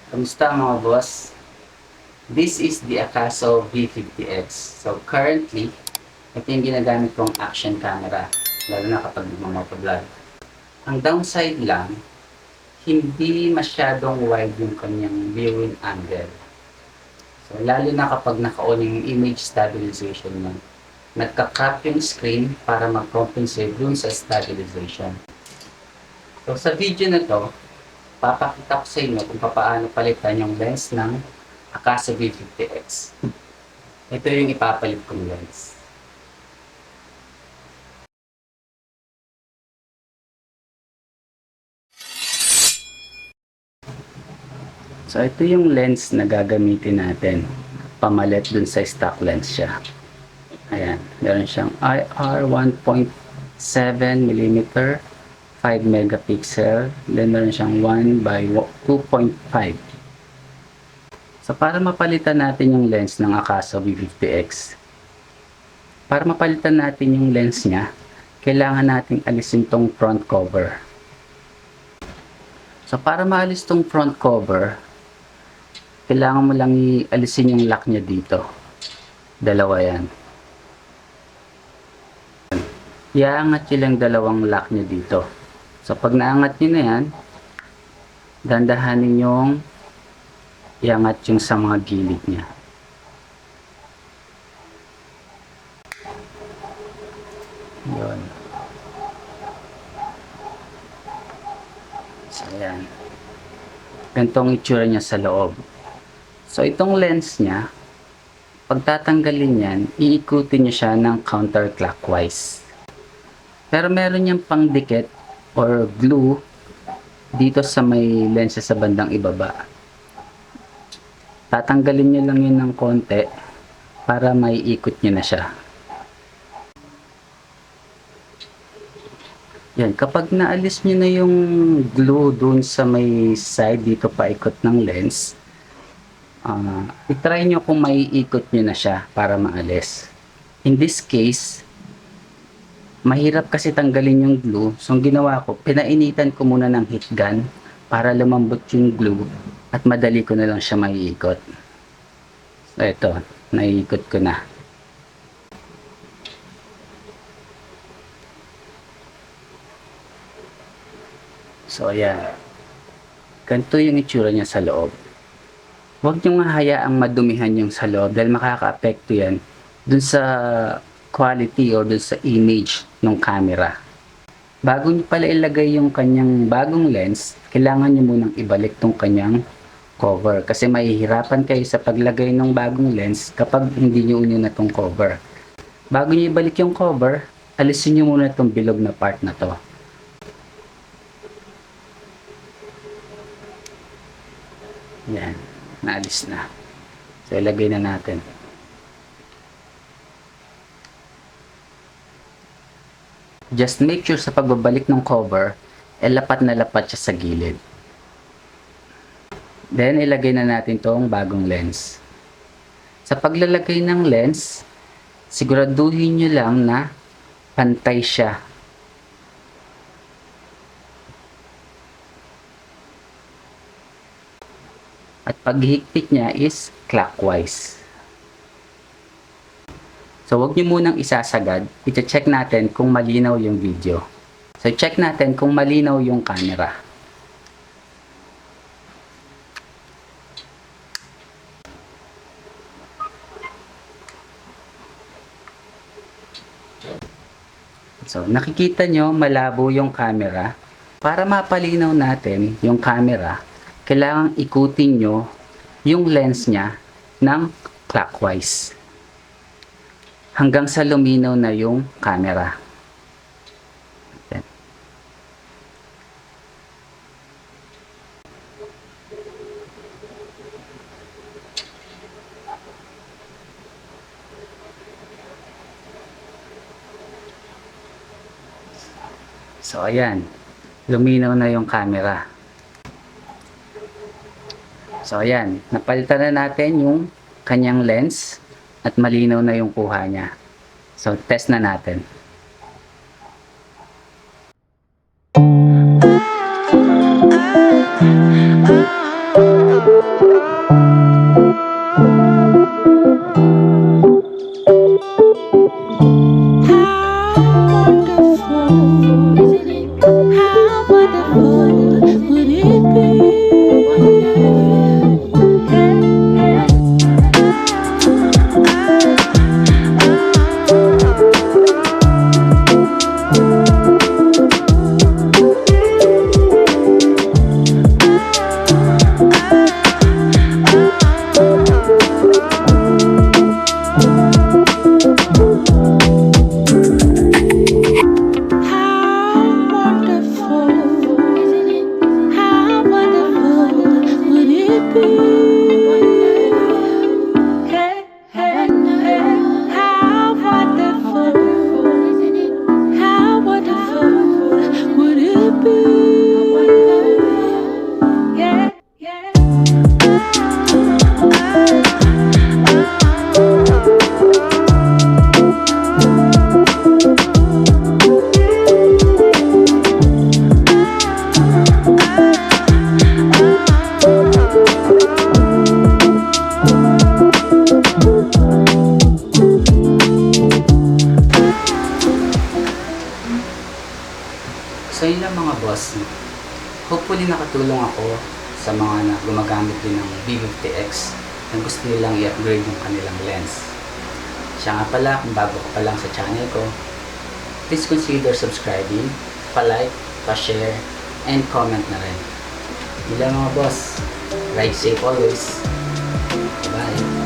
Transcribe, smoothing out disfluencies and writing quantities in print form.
Kamusta mga boss? This is the Akaso V50X. So currently, ito yung ginagamit kong action camera, lalo na kapag nagmamotovlog. Ang downside lang, hindi masyadong wide yung kanyang viewing angle. So lalo na kapag naka-on yung image stabilization mo, nagka-crop yung screen para mag-compensate dun sa stabilization. So sa video na to, papakita ko sa inyo kung paano palitan yung lens ng Akaso V50X. Ito yung ipapalit kong lens. So ito yung lens na gagamitin natin. Pamalit dun sa stock lens siya. Ayan, meron siyang IR 1.7mm, 5 megapixel, then meron siyang 1 by 2.5. So para mapalitan natin yung lens ng Akaso V50X, para mapalitan natin yung lens niya, kailangan nating alisin tong front cover. So para maalis tong front cover, kailangan mo lang ialisin yung lock niya dito. Dalawa yan. Iaangat nyo lang dalawang lock niya dito. So pag naangat nyo na yan, dandahanin yung iangat yung sa mga gilid niya. Yun. So ayan. Ganito ang itsura niya sa loob. So itong lens niya, pag tatanggalin yan, iikutin niyo siya ng counterclockwise. Pero meron niyang pangdikit or glue dito sa may lens sa bandang ibaba. Tatanggalin niyo lang yun ng konti para maiikot niyo na siya. Yan, kapag naalis niyo na yung glue dun sa may side dito paikot ng lens, i-try nyo kung maiikot nyo na siya para maalis. In this case, mahirap kasi tanggalin yung glue. So, ang ginawa ko, pinainitan ko muna ng heat gun para lumambot yung glue at madali ko na lang siya maiikot. So, ito, naiikot ko na. So, ayan. Ganito yung itsura niya sa loob. Huwag nyo nga hayaang madumihan yung sa loob dahil makaka-apekto yan dun sa quality or dun sa image ng camera. Bago nyo pala ilagay yung kanyang bagong lens, kailangan nyo munang ibalik tong kanyang cover kasi mahihirapan kayo sa paglagay ng bagong lens kapag hindi nyo unyo na tong cover. Bago nyo ibalik yung cover, alisin nyo muna tong bilog na part na to. Yan, naalis na. So ilagay na natin. Just make sure sa pagbabalik ng cover, lapat na lapat siya sa gilid. Then, ilagay na natin tong bagong lens. Sa paglalagay ng lens, siguraduhin nyo lang na pantay siya. At paghigpit niya is clockwise. So, huwag nyo munang isasagad. I-check natin kung malinaw yung video. So, check natin kung malinaw yung camera. So, nakikita nyo malabo yung camera. Para mapalinaw natin yung camera, kailangang ikutin nyo yung lens niya ng clockwise. Hanggang sa luminaw na yung camera. Ayan. So, ayan. Luminaw na yung camera. So, ayan. Napalitan na natin yung kanyang lens at malinaw na yung kuha niya. So, test na natin. Hey, hey, hey, how wonderful, how wonderful would it be? Yeah, yeah. So yun lang mga boss. Hopefully nakatulong ako sa mga na gumagamit din ng B50X na gusto nilang i-upgrade yung kanilang lens. Siya nga pala, kung bago ka pa lang sa channel ko, please consider subscribing, pa-like, pa-share, and comment na rin. Yun lang mga boss. Ride safe always. Bye!